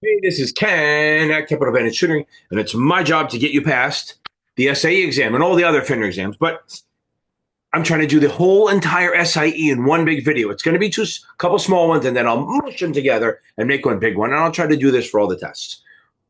Hey, this is Ken at Capital Advantage Tutoring, and it's my job to get you past the SIE exam and all the other FINRA exams. But I'm trying to do the whole entire SIE in one big video. It's going to be a couple small ones, and then I'll mush them together and make one big one. And I'll try to do this for all the tests.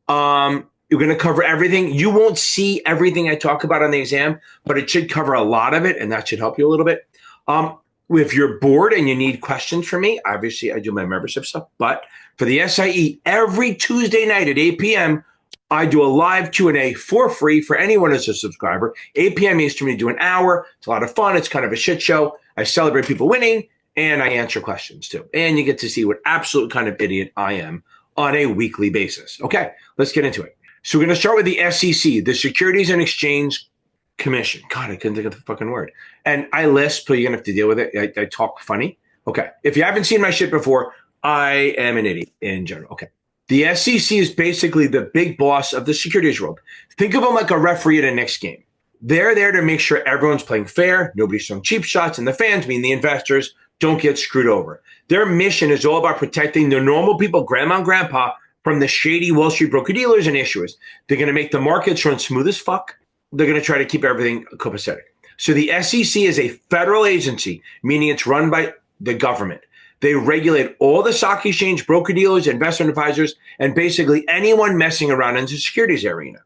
You're going to cover everything. You won't see everything I talk about on the exam, but it should cover a lot of it, and that should help you a little bit. Um, if you're bored and you need questions from me, obviously I do my membership stuff, but for the SIE, every Tuesday night at 8 p.m., I do a live Q&A for free for anyone who's a subscriber. 8 p.m. Eastern, we do an hour. It's a lot of fun. It's kind of a shit show. I celebrate people winning, and I answer questions too. And you get to see what absolute kind of idiot I am on a weekly basis. Okay, let's get into it. So we're going to start with the SEC, the Securities and Exchange Commission. God, I couldn't think of the fucking word. And I lisp, so you're going to have to deal with it. I talk funny. Okay, if you haven't seen my shit before, I am an idiot in general. Okay. The SEC is basically the big boss of the securities world. Think of them like a referee at a Knicks game. They're there to make sure everyone's playing fair, nobody's throwing cheap shots, and the fans, meaning the investors, don't get screwed over. Their mission is all about protecting the normal people, grandma and grandpa, from the shady Wall Street broker-dealers and issuers. They're going to make the markets run smooth as fuck. They're going to try to keep everything copacetic. So the SEC is a federal agency, meaning it's run by the government. They regulate all the stock exchange, broker-dealers, investment advisors, and basically anyone messing around in the securities arena.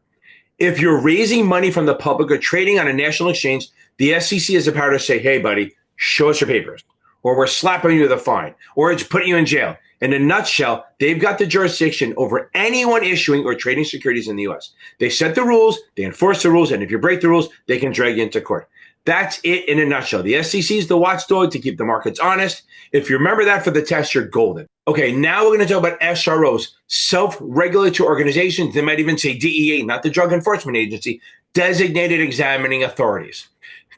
If you're raising money from the public or trading on a national exchange, the SEC has the power to say, hey, buddy, show us your papers, or we're slapping you with a fine, or it's putting you in jail. In a nutshell, they've got the jurisdiction over anyone issuing or trading securities in the U.S. They set the rules, they enforce the rules, and if you break the rules, they can drag you into court. That's it in a nutshell. The SEC is the watchdog to keep the markets honest. If you remember that for the test, you're golden. Okay, now we're going to talk about SROs, self-regulatory organizations. They might even say DEA, not the Drug Enforcement Agency, designated examining authorities.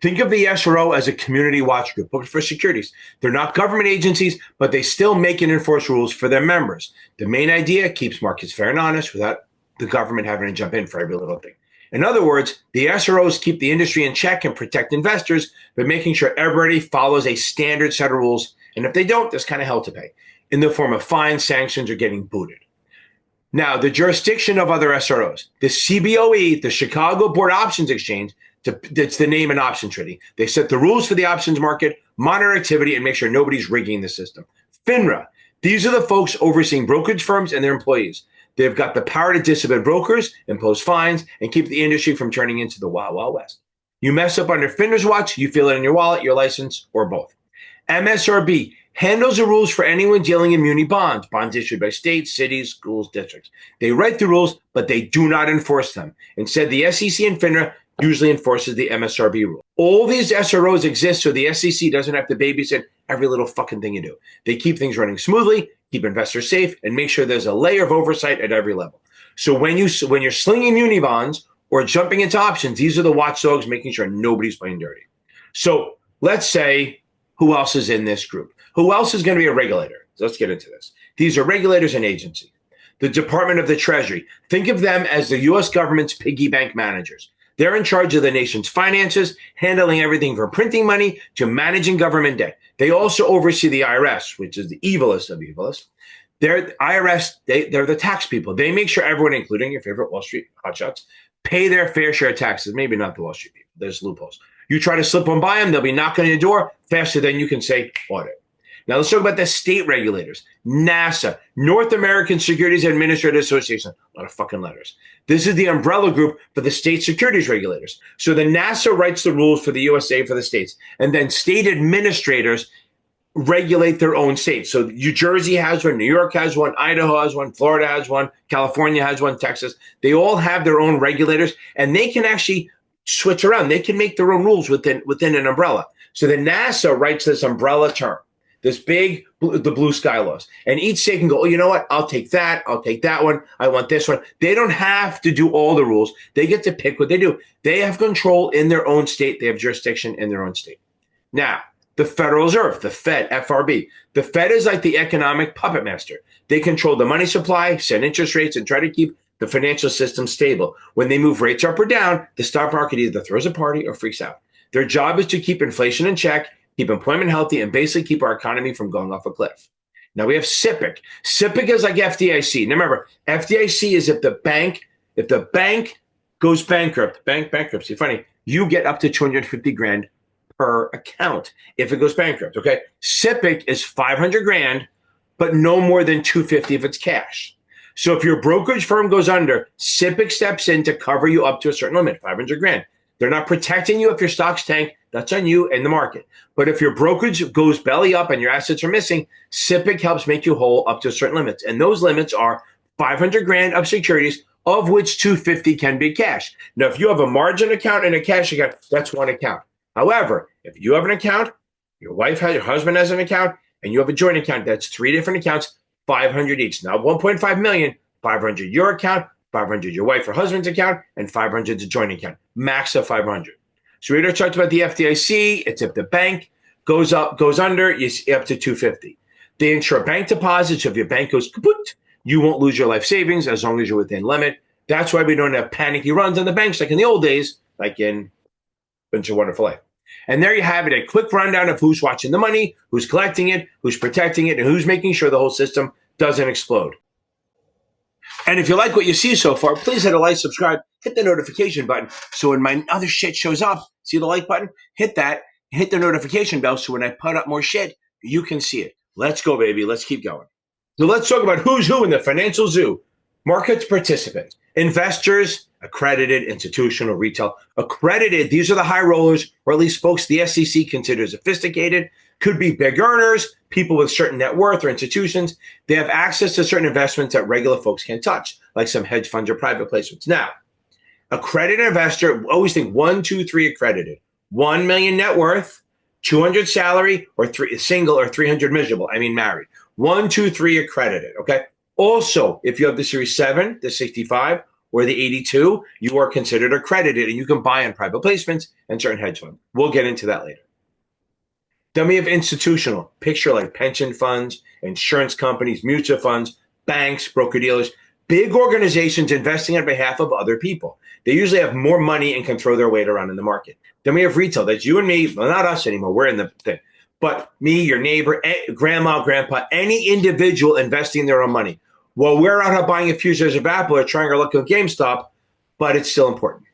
Think of the SRO as a community watch group, but for securities. They're not government agencies, but they still make and enforce rules for their members. The main idea keeps markets fair and honest without the government having to jump in for every little thing. In other words, the SROs keep the industry in check and protect investors by making sure everybody follows a standard set of rules. And if they don't, there's kind of hell to pay in the form of fines, sanctions, or getting booted. Now, the jurisdiction of other SROs, the CBOE, the Chicago Board Options Exchange, that's the name in option trading. They set the rules for the options market, monitor activity, and make sure nobody's rigging the system. FINRA, these are the folks overseeing brokerage firms and their employees. They've got the power to discipline brokers, impose fines, and keep the industry from turning into the Wild Wild West. You mess up under FINRA's watch, you feel it in your wallet, your license, or both. MSRB handles the rules for anyone dealing in muni bonds, bonds issued by states, cities, schools, districts. They write the rules, but they do not enforce them. Instead, the SEC and FINRA usually enforces the MSRB rule. All these SROs exist so the SEC doesn't have to babysit every little fucking thing you do. They keep things running smoothly, keep investors safe, and make sure there's a layer of oversight at every level. So when you're slinging muni bonds or jumping into options, these are the watchdogs making sure nobody's playing dirty. So let's say, who else is in this group? Who else is going to be a regulator? So let's get into this. These are regulators and agencies. The Department of the Treasury. Think of them as the U.S. government's piggy bank managers. They're in charge of the nation's finances, handling everything from printing money to managing government debt. They also oversee the IRS, which is the evilest of evilists. They're the tax people. They make sure everyone, including your favorite Wall Street hotshots, pay their fair share of taxes. Maybe not the Wall Street people. There's loopholes. You try to slip one by them, they'll be knocking on your door faster than you can say audit. Now let's talk about the state regulators. NASA, North American Securities Administrators Association. A lot of fucking letters. This is the umbrella group for the state securities regulators. So the NASA writes the rules for the USA for the states, and then state administrators regulate their own states. So New Jersey has one, New York has one, Idaho has one, Florida has one, California has one, Texas. They all have their own regulators, and they can actually switch around. They can make their own rules within an umbrella. So the NASA writes this umbrella term, this big, the blue sky laws. And each state can go, oh, you know what? I'll take that one. I want this one. They don't have to do all the rules. They get to pick what they do. They have control in their own state. They have jurisdiction in their own state. Now, the Federal Reserve, the Fed, FRB. The Fed is like the economic puppet master. They control the money supply, set interest rates, and try to keep the financial system stable. When they move rates up or down, the stock market either throws a party or freaks out. Their job is to keep inflation in check, keep employment healthy, and basically keep our economy from going off a cliff. Now we have SIPC. SIPC is like FDIC. Now remember, FDIC is if the bank goes bankrupt, bank bankruptcy, funny, you get up to 250 grand per account if it goes bankrupt, okay? SIPC is 500 grand, but no more than 250 if it's cash. So if your brokerage firm goes under, SIPC steps in to cover you up to a certain limit, 500 grand. They're not protecting you if your stocks tank. That's on you and the market. But if your brokerage goes belly up and your assets are missing, SIPC helps make you whole up to certain limits. And those limits are 500 grand of securities, of which 250 can be cash. Now, if you have a margin account and a cash account, that's one account. However, if you have an account, your husband has an account, and you have a joint account, that's 3 different accounts, 500 each. Now, 1.5 million, 500 your account, 500 your wife or husband's account, and 500 the joint account. Max of 500. So we already talked about the FDIC. It's if the bank goes under, you see up to 250. They insure bank deposits. So if your bank goes kaput, you won't lose your life savings as long as you're within limit. That's why we don't have panicky runs on the banks like in the old days, like in It's a Wonderful Life. And there you have it, a quick rundown of who's watching the money, who's collecting it, who's protecting it, and who's making sure the whole system doesn't explode. And if you like what you see so far, please hit a like, subscribe, hit the notification button. So when my other shit shows up, see the like button? Hit that, hit the notification bell. So when I put up more shit, you can see it. Let's go, baby. Let's keep going. So let's talk about who's who in the financial zoo. Markets participants, investors, accredited, institutional, retail. Accredited, these are the high rollers, or at least folks the SEC considers sophisticated. Could be big earners, people with certain net worth or institutions. They have access to certain investments that regular folks can't touch, like some hedge funds or private placements. Now, accredited investor, always think 1, 2, 3 accredited. 1 million net worth, 200 salary, or single, or 300 miserable. I mean married. 1, 2, 3 accredited, okay? Also, if you have the Series 7, the 65, or the 82, you are considered accredited, and you can buy on private placements and certain hedge funds. We'll get into that later. Then we have institutional. Picture like pension funds, insurance companies, mutual funds, banks, broker-dealers, big organizations investing on behalf of other people. They usually have more money and can throw their weight around in the market. Then we have retail. That's you and me. Well, not us anymore. We're in the thing. But me, your neighbor, grandma, grandpa, any individual investing their own money. Well, we're out here buying a few shares of Apple or trying our luck with GameStop, but it's still important.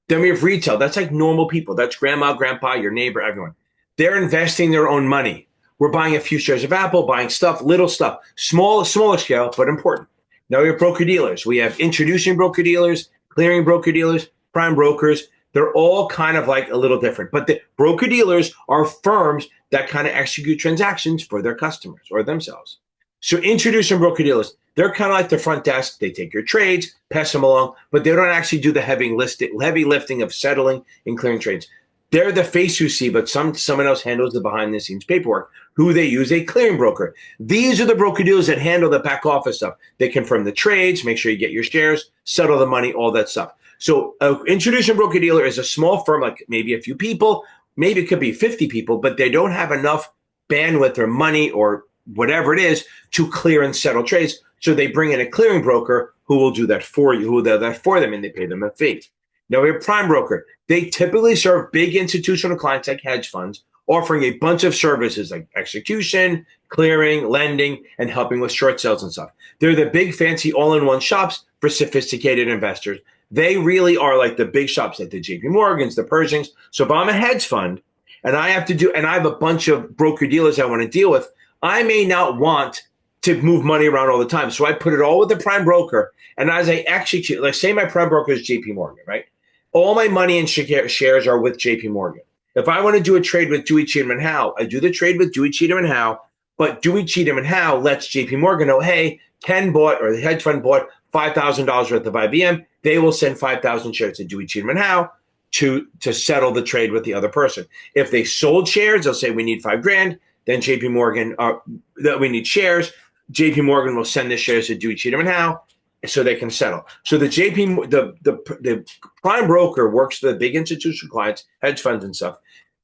Then we have retail. That's like normal people. That's grandma, grandpa, your neighbor, everyone. They're investing their own money. We're buying a few shares of Apple, buying stuff, little stuff, smaller scale, but important. Now we have broker-dealers. We have introducing broker-dealers, clearing broker-dealers, prime brokers. They're all kind of like a little different. But the broker-dealers are firms that kind of execute transactions for their customers or themselves. So introducing broker-dealers, they're kind of like the front desk. They take your trades, pass them along, but they don't actually do the heavy lifting of settling and clearing trades. They're the face you see, but someone else handles the behind-the-scenes paperwork. Who they use, a clearing broker. These are the broker-dealers that handle the back office stuff. They confirm the trades, make sure you get your shares, settle the money, all that stuff. So introducing broker-dealer is a small firm, like maybe a few people, maybe it could be 50 people, but they don't have enough bandwidth or money or whatever it is to clear and settle trades. So they bring in a clearing broker who will do that for you, who will do that for them, and they pay them a fee. Now we have prime broker. They typically serve big institutional clients like hedge funds, offering a bunch of services like execution, clearing, lending, and helping with short sales and stuff. They're the big fancy all-in-one shops for sophisticated investors. They really are like the big shops like the JP Morgans, the Pershings. So if I'm a hedge fund and I have a bunch of broker dealers I want to deal with, I may not want to move money around all the time. So I put it all with the prime broker. And as I execute, like say my prime broker is JP Morgan, right? All my money and shares are with JP Morgan. If I want to do a trade with Dewey, Cheatham, and Howe, I do the trade with Dewey, Cheatham, and Howe, but Dewey, Cheatham, and Howe lets JP Morgan know, hey, Ken bought, or the hedge fund bought $5,000 worth of IBM. They will send 5,000 shares to Dewey, Cheatham, and Howe to settle the trade with the other person. If they sold shares, they'll say we need $5,000. Then JP Morgan, that we need shares. JP Morgan will send the shares to Dewey, Cheatham, and Howe so they can settle. So the prime broker works for the big institutional clients, hedge funds and stuff,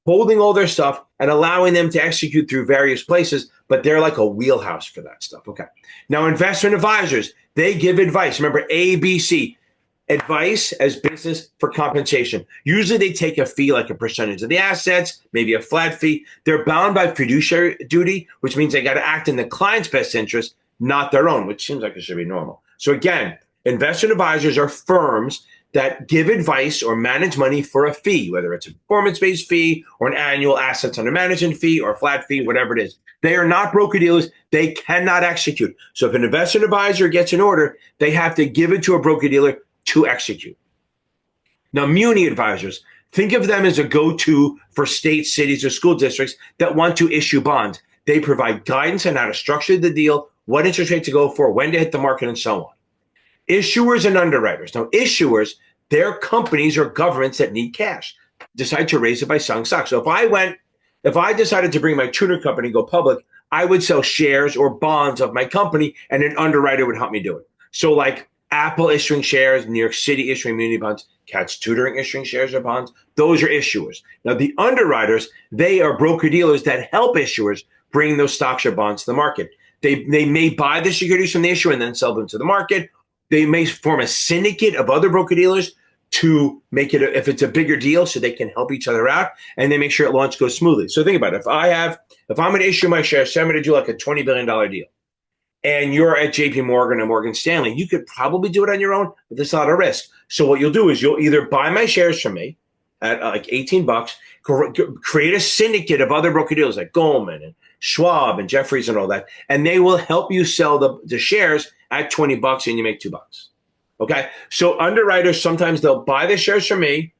holding all their stuff and allowing them to execute through various places, but they're like a wheelhouse for that stuff. Okay. Now, investment advisors, they give advice. Remember, ABC. advice as business for compensation. Usually they take a fee, like a percentage of the assets, maybe a flat fee. They're bound by fiduciary duty, which means they got to act in the client's best interest, not their own, which seems like it should be normal. So again, investment advisors are firms that give advice or manage money for a fee, whether it's a performance-based fee or an annual assets under management fee or a flat fee, whatever it is. They are not broker-dealers. They cannot execute. So if an investment advisor gets an order, they have to give it to a broker-dealer to execute. Now, muni advisors, think of them as a go-to for states, cities, or school districts that want to issue bonds. They provide guidance on how to structure the deal, what interest rate to go for, when to hit the market, and so on. Issuers and underwriters. Now, issuers, they're companies or governments that need cash, decide to raise it by selling stock. So if I decided to bring my tutor company go public, I would sell shares or bonds of my company, and an underwriter would help me do it. So like Apple issuing shares, New York City issuing muni bonds, Cat's Tutoring issuing shares or bonds, those are issuers. Now, the underwriters, they are broker-dealers that help issuers bring those stocks or bonds to the market. They may buy the securities from the issuer and then sell them to the market. They may form a syndicate of other broker-dealers to make it, if it's a bigger deal, so they can help each other out, and they make sure launch goes smoothly. So think about it. If I'm going to issue my shares, say I'm going to do like a $20 billion deal, and you're at JP Morgan or Morgan Stanley, you could probably do it on your own, but there's a lot of risk. So what you'll do is you'll either buy my shares from me at like $18, create a syndicate of other broker-dealers like Goldman and Schwab and Jefferies and all that, and they will help you sell the shares at $20 and you make $2. Okay. So underwriters, sometimes they'll buy the shares from me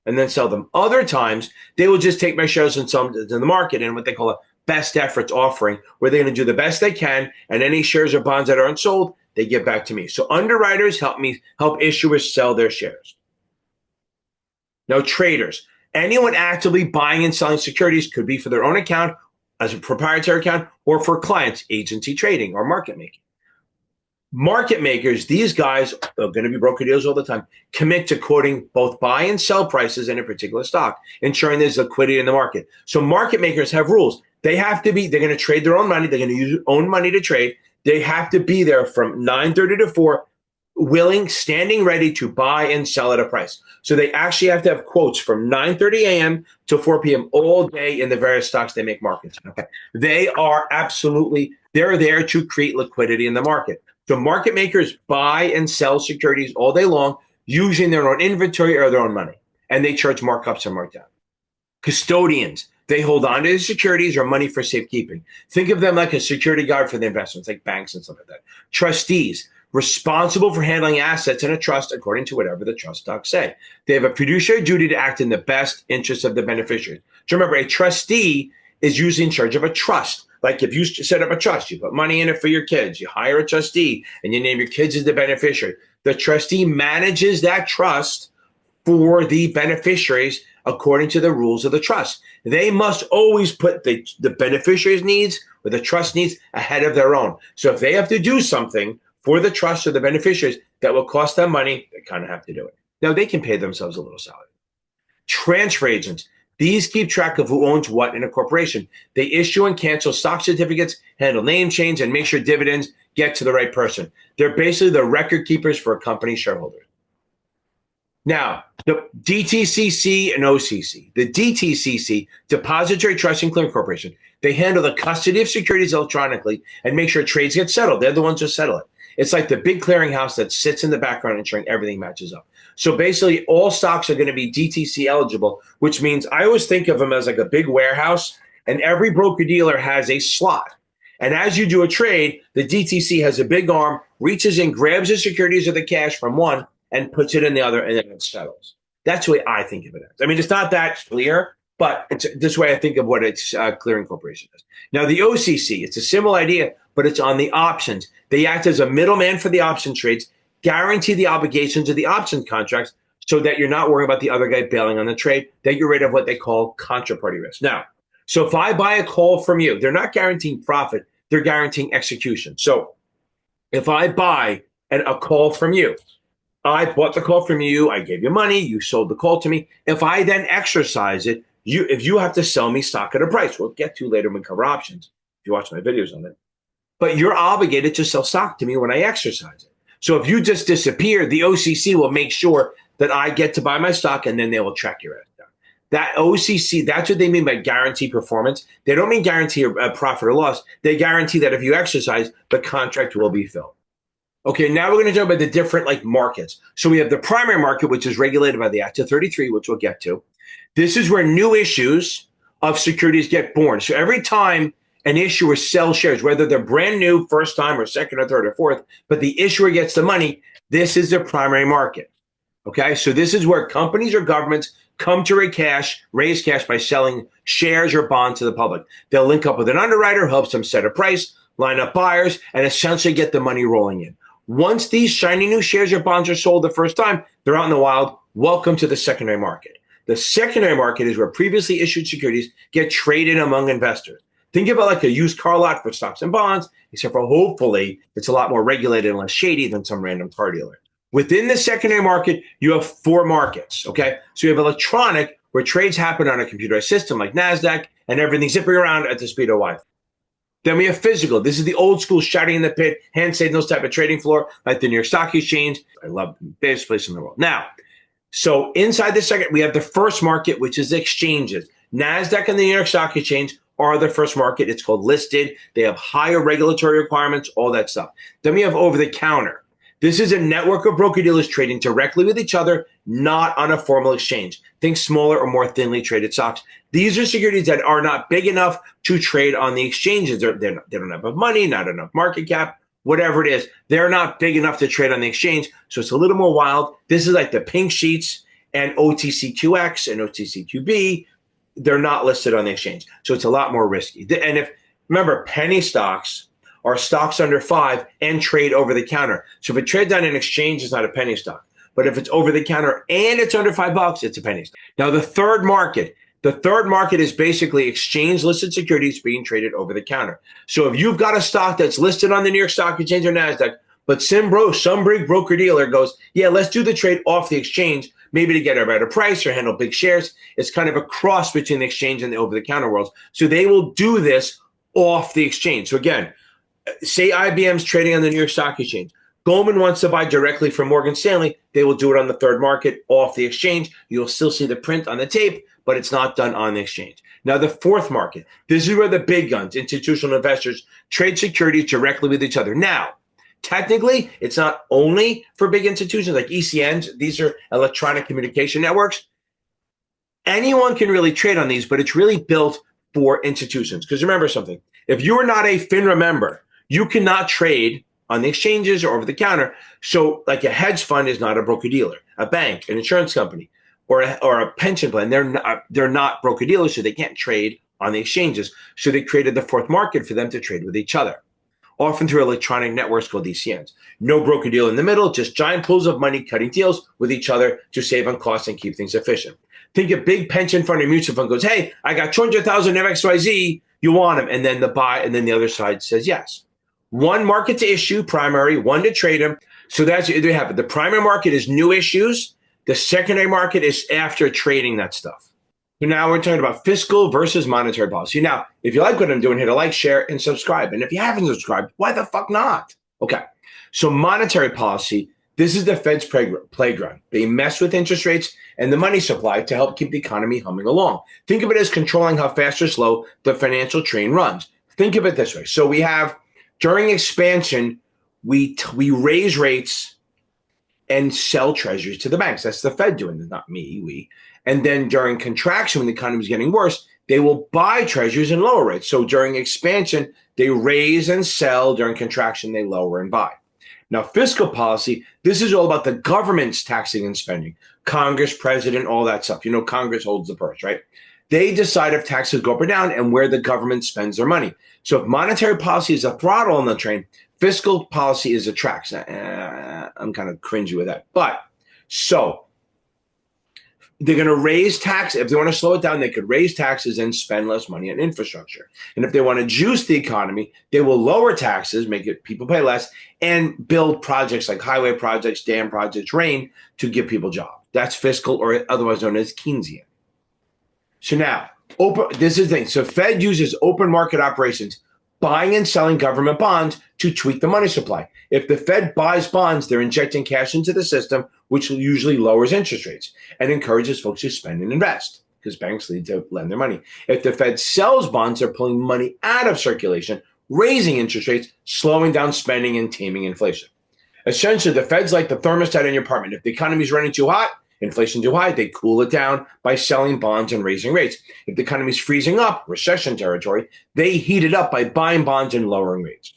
and then sell them. Other times they will just take my shares and sell them to the market in what they call a best efforts offering, where they're going to do the best they can, and any shares or bonds that are unsold, they give back to me. So underwriters help issuers sell their shares. Now, traders, anyone actively buying and selling securities, could be for their own account, as a proprietary account, or for clients, agency trading or market making. Market makers, these guys are going to be broker dealers all the time, commit to quoting both buy and sell prices in a particular stock, ensuring there's liquidity in the market. So market makers have rules. They're going to trade their own money. They're going to use their own money to trade. They have to be there from 9:30 to 4, standing ready to buy and sell at a price. So they actually have to have quotes from 9:30 a.m. to 4 p.m. all day in the various stocks they make markets. Okay. They're there to create liquidity in the market. So market makers buy and sell securities all day long using their own inventory or their own money, and they charge markups and markdown. Custodians, they hold on to the securities or money for safekeeping. Think of them like a security guard for the investments, like banks and stuff like that. Trustees, responsible for handling assets in a trust according to whatever the trust docs say. They have a fiduciary duty to act in the best interest of the beneficiaries. So remember, a trustee is usually in charge of a trust. Like if you set up a trust, you put money in it for your kids, you hire a trustee, and you name your kids as the beneficiary. The trustee manages that trust for the beneficiaries according to the rules of the trust. They must always put the beneficiary's needs or the trust needs ahead of their own. So if they have to do something for the trust or the beneficiaries that will cost them money, they kind of have to do it. Now, they can pay themselves a little salary. Transfer agents. These keep track of who owns what in a corporation. They issue and cancel stock certificates, handle name change, and make sure dividends get to the right person. They're basically the record keepers for a company shareholder. Now, the DTCC and OCC. The DTCC, Depository Trust and Clearing Corporation, they handle the custody of securities electronically and make sure trades get settled. They're the ones who settle it. It's like the big clearinghouse that sits in the background ensuring everything matches up. So basically, all stocks are going to be DTC eligible, which means I always think of them as like a big warehouse, and every broker-dealer has a slot. And as you do a trade, the DTC has a big arm, reaches in, grabs the securities or the cash from one, and puts it in the other, and then it settles. That's the way I think of it as. I mean, it's not that clear, but it's this way I think of what its clearing corporation is. Now, the OCC, it's a similar idea, but it's on the options. They act as a middleman for the option trades, guarantee the obligations of the option contracts so that you're not worrying about the other guy bailing on the trade, that you're rid of what they call contraparty risk. Now, so if I buy a call from you, they're not guaranteeing profit, they're guaranteeing execution. So if I buy a call from you, I bought the call from you, I gave you money, you sold the call to me. If I then exercise it, if you have to sell me stock at a price, we'll get to later when we cover options, if you watch my videos on it. But you're obligated to sell stock to me when I exercise it. So if you just disappear, the OCC will make sure that I get to buy my stock, and then they will track your ass down. That OCC, that's what they mean by guarantee performance. They don't mean guarantee a profit or loss. They guarantee that if you exercise, the contract will be filled. Okay, now we're going to talk about the different markets. So we have the primary market, which is regulated by the Act of 33, which we'll get to. This is where new issues of securities get born. So every time an issuer sells shares, whether they're brand new, first time, or second, or third, or fourth, but the issuer gets the money, this is the primary market. Okay, so this is where companies or governments come to raise cash by selling shares or bonds to the public. They'll link up with an underwriter who helps them set a price, line up buyers, and essentially get the money rolling in. Once these shiny new shares or bonds are sold the first time, they're out in the wild. Welcome to the secondary market. The secondary market is where previously issued securities get traded among investors. Think about like a used car lot for stocks and bonds, except for hopefully it's a lot more regulated and less shady than some random car dealer. Within the secondary market, you have 4 markets, okay? So you have electronic, where trades happen on a computerized system like NASDAQ, and everything's zipping around at the speed of light. Then we have physical. This is the old school shouting in the pit, hand signals type of trading floor, like the New York Stock Exchange. I love the best place in the world. Now, so inside the second, we have the first market, which is exchanges. NASDAQ and the New York Stock Exchange are the first market. It's called listed. They have higher regulatory requirements, all that stuff. Then we have over the counter. This is a network of broker-dealers trading directly with each other, not on a formal exchange. Think smaller or more thinly traded stocks. These are securities that are not big enough to trade on the exchanges. They don't have enough money, not enough market cap, whatever it is. They're not big enough to trade on the exchange, so it's a little more wild. This is like the pink sheets and OTCQX and OTCQB. They're not listed on the exchange, so it's a lot more risky. And remember, penny stocks are stocks under 5 and trade over the counter. So if it trades on an exchange, it's not a penny stock. But if it's over the counter and it's under $5, it's a penny stock. Now, the third market is basically exchange listed securities being traded over the counter. So if you've got a stock that's listed on the New York Stock Exchange or NASDAQ, but some big broker dealer goes, yeah, let's do the trade off the exchange, maybe to get a better price or handle big shares. It's kind of a cross between the exchange and the over the counter worlds. So they will do this off the exchange. So again, say IBM's trading on the New York Stock Exchange. Goldman wants to buy directly from Morgan Stanley. They will do it on the third market off the exchange. You'll still see the print on the tape, but it's not done on the exchange. Now, the fourth market, this is where the big guns, institutional investors, trade securities directly with each other. Now, technically, it's not only for big institutions like ECNs. These are electronic communication networks. Anyone can really trade on these, but it's really built for institutions. Because remember something, if you are not a FINRA member, you cannot trade on the exchanges or over the counter. So like a hedge fund is not a broker dealer, a bank, an insurance company, or a pension plan. They're not broker dealers, so they can't trade on the exchanges. So they created the fourth market for them to trade with each other, often through electronic networks called ECNs. No broker dealer in the middle, just giant pools of money cutting deals with each other to save on costs and keep things efficient. Think a big pension fund or mutual fund goes, hey, I got 200,000 of XYZ, you want them? And then the other side says yes. One market to issue, primary, one to trade them. So that's what they have. The primary market is new issues. The secondary market is after trading that stuff. So now we're talking about fiscal versus monetary policy. Now, if you like what I'm doing, hit a like, share, and subscribe. And if you haven't subscribed, why the fuck not? Okay. So monetary policy, this is the Fed's playground. They mess with interest rates and the money supply to help keep the economy humming along. Think of it as controlling how fast or slow the financial train runs. Think of it this way. So we have, during expansion, we raise rates and sell treasuries to the banks. That's the Fed doing it, not me, And then during contraction, when the economy is getting worse, they will buy treasuries and lower rates. So during expansion, they raise and sell. During contraction, they lower and buy. Now, fiscal policy, this is all about the government's taxing and spending. Congress, president, all that stuff. You know, Congress holds the purse, right? They decide if taxes go up or down and where the government spends their money. So if monetary policy is a throttle on the train, fiscal policy is a track. I'm kind of cringy with that. But so they're going to raise taxes. If they want to slow it down, they could raise taxes and spend less money on infrastructure. And if they want to juice the economy, they will lower taxes, make it people pay less, and build projects like highway projects, dam projects, rain to give people jobs. That's fiscal, or otherwise known as Keynesian. So now, this is the thing. So Fed uses open market operations buying and selling government bonds to tweak the money supply. If the Fed buys bonds, they're injecting cash into the system, which usually lowers interest rates and encourages folks to spend and invest because banks need to lend their money. If the Fed sells bonds, they're pulling money out of circulation, raising interest rates, slowing down spending and taming inflation. Essentially, the Fed's like the thermostat in your apartment. If the economy is running too hot, inflation too high, they cool it down by selling bonds and raising rates. If the economy is freezing up, recession territory, they heat it up by buying bonds and lowering rates.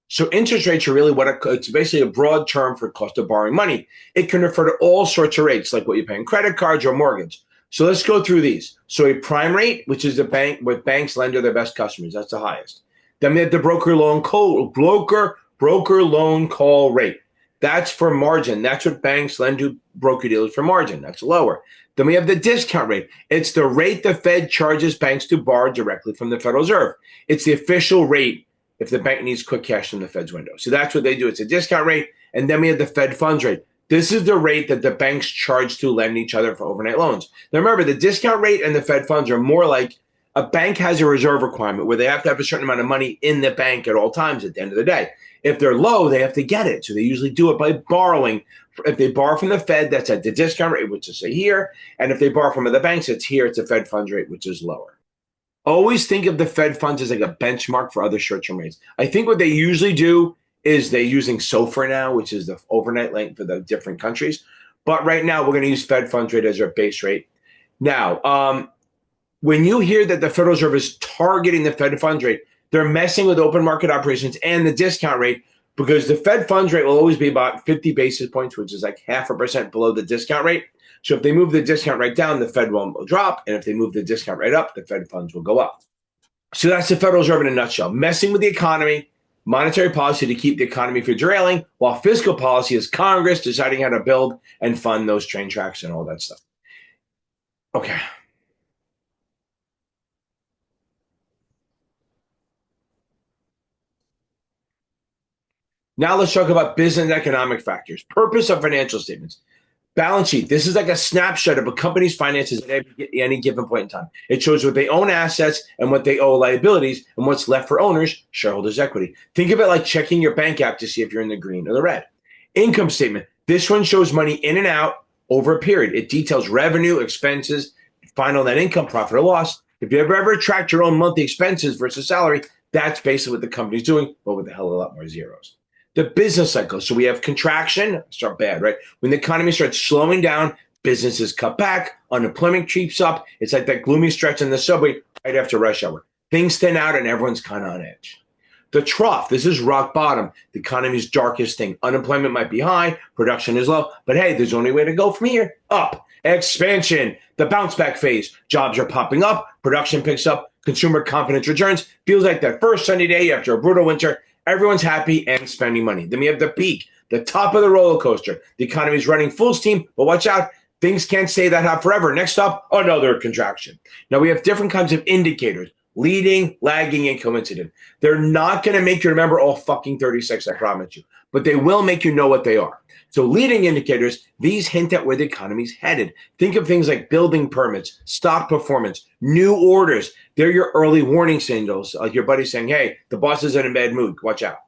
So interest rates are really it's basically a broad term for cost of borrowing money. It can refer to all sorts of rates, like what you pay on credit cards or mortgage. So let's go through these. So a prime rate, which is the bank what banks lend to their best customers, that's the highest. Then we have the broker loan call rate. That's for margin. That's what banks lend to broker dealers for margin. That's lower. Then we have the discount rate. It's the rate the Fed charges banks to borrow directly from the Federal Reserve. It's the official rate if the bank needs quick cash from the Fed's window. So that's what they do. It's a discount rate. And then we have the Fed funds rate. This is the rate that the banks charge to lend each other for overnight loans. Now remember, the discount rate and the Fed funds are more like a bank has a reserve requirement where they have to have a certain amount of money in the bank at all times at the end of the day. If they're low, they have to get it. So they usually do it by borrowing. If they borrow from the Fed, that's at the discount rate, which is say here. And if they borrow from the banks, it's here. It's a Fed funds rate, which is lower. Always think of the Fed funds as like a benchmark for other short-term rates. I think what they usually do is they're using SOFR now, which is the overnight rate for the different countries. But right now, we're going to use Fed funds rate as our base rate. Now, when you hear that the Federal Reserve is targeting the Fed funds rate, they're messing with open market operations and the discount rate because the Fed funds rate will always be about 50 basis points, which is like 0.5% below the discount rate. So if they move the discount rate down, the Fed will drop. And if they move the discount rate up, the Fed funds will go up. So that's the Federal Reserve in a nutshell. Messing with the economy, monetary policy to keep the economy from derailing, while fiscal policy is Congress deciding how to build and fund those train tracks and all that stuff. Okay. Now let's talk about business and economic factors. Purpose of financial statements. Balance sheet. This is like a snapshot of a company's finances at any given point in time. It shows what they own assets and what they owe liabilities and what's left for owners, shareholders' equity. Think of it like checking your bank app to see if you're in the green or the red. Income statement. This one shows money in and out over a period. It details revenue, expenses, final net income, profit or loss. If you ever tracked your own monthly expenses versus salary, that's basically what the company's doing, but with a hell of a lot more zeros. The business cycle. So we have contraction, start bad, right? When the economy starts slowing down, businesses cut back, unemployment creeps up. It's like that gloomy stretch in the subway right after rush hour. Things thin out and everyone's kind of on edge. The trough. This is rock bottom. The economy's darkest thing. Unemployment might be high, production is low, but hey, there's only way to go from here, up. Expansion. The bounce back phase. Jobs are popping up, production picks up, consumer confidence returns. Feels like that first sunny day after a brutal winter. Everyone's happy and spending money. Then we have the peak, the top of the roller coaster. The economy is running full steam, but watch out. Things can't stay that hot forever. Next up, another contraction. Now we have different kinds of indicators, leading, lagging, and coincident. They're not going to make you remember all fucking 36, I promise you, but they will make you know what they are. So leading indicators, these hint at where the economy's headed. Think of things like building permits, stock performance, new orders. They're your early warning signals, like your buddy saying, hey, the boss is in a bad mood, watch out.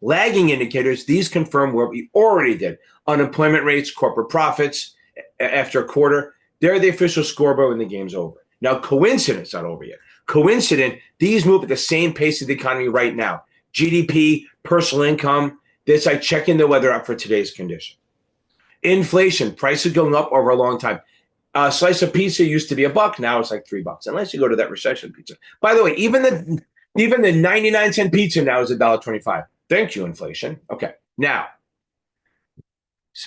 Lagging indicators, these confirm what we already did. Unemployment rates, corporate profits after a quarter, they're the official scoreboard when the game's over. Now, coincidence, not over yet. Coincident, these move at the same pace of the economy right now. GDP, personal income, this I checking the weather up for today's condition. Inflation, prices going up over a long time. A slice of pizza used to be $1, now it's like $3. Unless you go to that recession pizza. By the way, even the 99-cent pizza now is $1.25. Thank you, inflation. Okay, now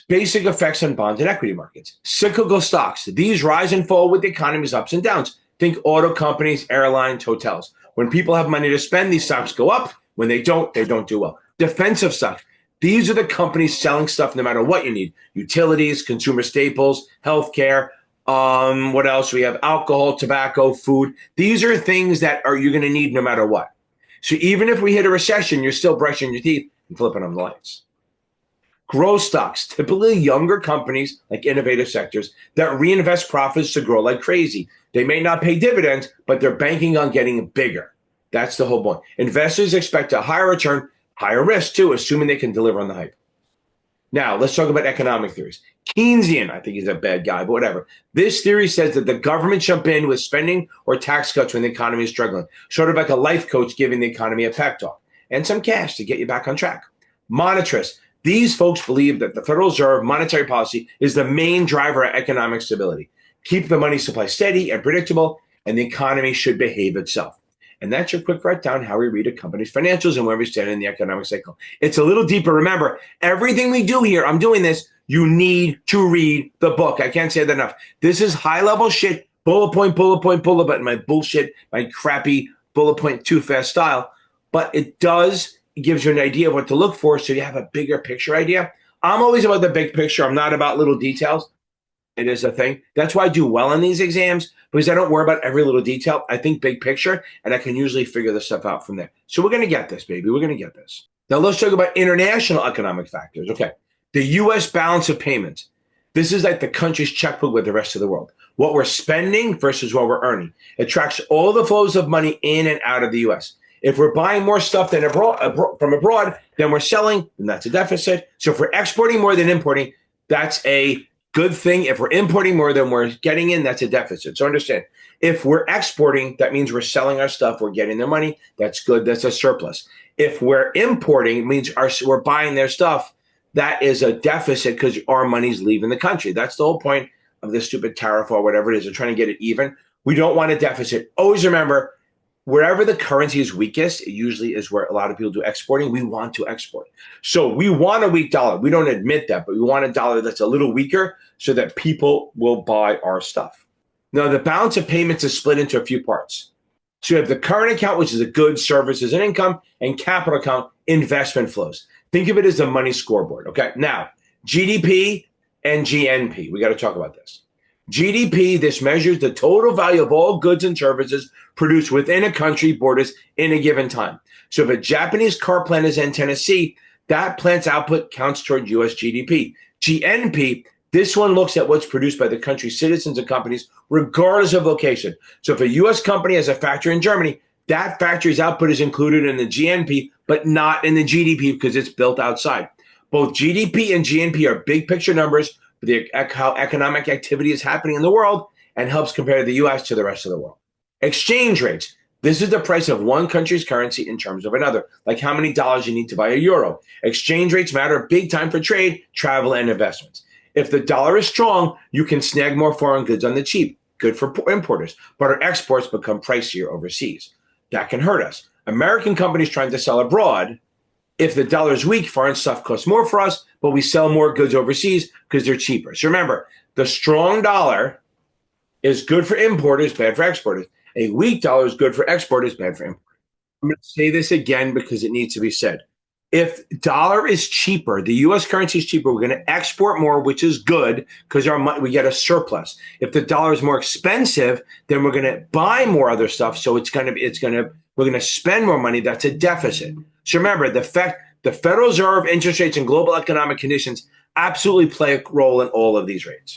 basic effects on bonds and equity markets. Cyclical stocks. These rise and fall with the economy's ups and downs. Think auto companies, airlines, hotels. When people have money to spend, these stocks go up. When they don't do well. Defensive stocks. These are the companies selling stuff no matter what you need. Utilities, consumer staples, healthcare. What else? We have alcohol, tobacco, food. These are things that you're going to need no matter what. So even if we hit a recession, you're still brushing your teeth and flipping on the lights. Growth stocks, typically younger companies like innovative sectors that reinvest profits to grow like crazy. They may not pay dividends, but they're banking on getting bigger. That's the whole point. Investors expect a higher return, higher risk too, assuming they can deliver on the hype. Now, let's talk about economic theories. Keynesian, I think he's a bad guy, but whatever. This theory says that the government jump in with spending or tax cuts when the economy is struggling, sort of like a life coach giving the economy a pep talk, and some cash to get you back on track. Monetarists, these folks believe that the Federal Reserve monetary policy is the main driver of economic stability. Keep the money supply steady and predictable, and the economy should behave itself. And that's your quick rundown how we read a company's financials and where we stand in the economic cycle. It's a little deeper. Remember, everything we do here, I'm doing this, you need to read the book. I can't say that enough. This is high-level shit, bullet point, bullet, my bullshit, my crappy bullet point too fast style. But it gives you an idea of what to look for so you have a bigger picture idea. I'm always about the big picture. I'm not about little details. It is a thing. That's why I do well in these exams, because I don't worry about every little detail. I think big picture, and I can usually figure this stuff out from there. So we're going to get this, baby. We're going to get this. Now let's talk about international economic factors. Okay. The U.S. balance of payments. This is like the country's checkbook with the rest of the world. What we're spending versus what we're earning. It tracks all the flows of money in and out of the U.S. If we're buying more stuff than from abroad than we're selling, then that's a deficit. So if we're exporting more than importing, that's a good thing. If we're importing more than we're getting in, that's a deficit. So understand, if we're exporting, that means we're selling our stuff, we're getting their money. That's good. That's a surplus. If we're importing, it means we're buying their stuff. That is a deficit because our money's leaving the country. That's the whole point of this stupid tariff or whatever it is. They're trying to get it even. We don't want a deficit. Always remember, wherever the currency is weakest, it usually is where a lot of people do exporting. We want to export. So we want a weak dollar. We don't admit that, but we want a dollar that's a little weaker so that people will buy our stuff. Now, the balance of payments is split into a few parts. So you have the current account, which is a goods, services, and income, and capital account, investment flows. Think of it as the money scoreboard. Okay. Now, GDP and GNP. We got to talk about this. GDP, this measures the total value of all goods and services produced within a country borders in a given time. So if a Japanese car plant is in Tennessee, that plant's output counts toward U.S. GDP. GNP, this one looks at what's produced by the country's citizens and companies, regardless of location. So if a U.S. company has a factory in Germany, that factory's output is included in the GNP, but not in the GDP because it's built outside. Both GDP and GNP are big picture numbers for how economic activity is happening in the world and helps compare the U.S. to the rest of the world. Exchange rates. This is the price of one country's currency in terms of another, like how many dollars you need to buy a euro. Exchange rates matter big time for trade, travel, and investments. If the dollar is strong, you can snag more foreign goods on the cheap. Good for importers, but our exports become pricier overseas. That can hurt us. American companies trying to sell abroad, if the dollar is weak, foreign stuff costs more for us, but we sell more goods overseas because they're cheaper. So remember, the strong dollar is good for importers, bad for exporters. A weak dollar is good for exporters, bad for importers. I'm going to say this again because it needs to be said. If dollar is cheaper, the U.S. currency is cheaper, we're going to export more, which is good because we get a surplus. If the dollar is more expensive, then we're going to buy more other stuff. So we're going to spend more money. That's a deficit. So remember, the Federal Reserve, interest rates, and global economic conditions absolutely play a role in all of these rates.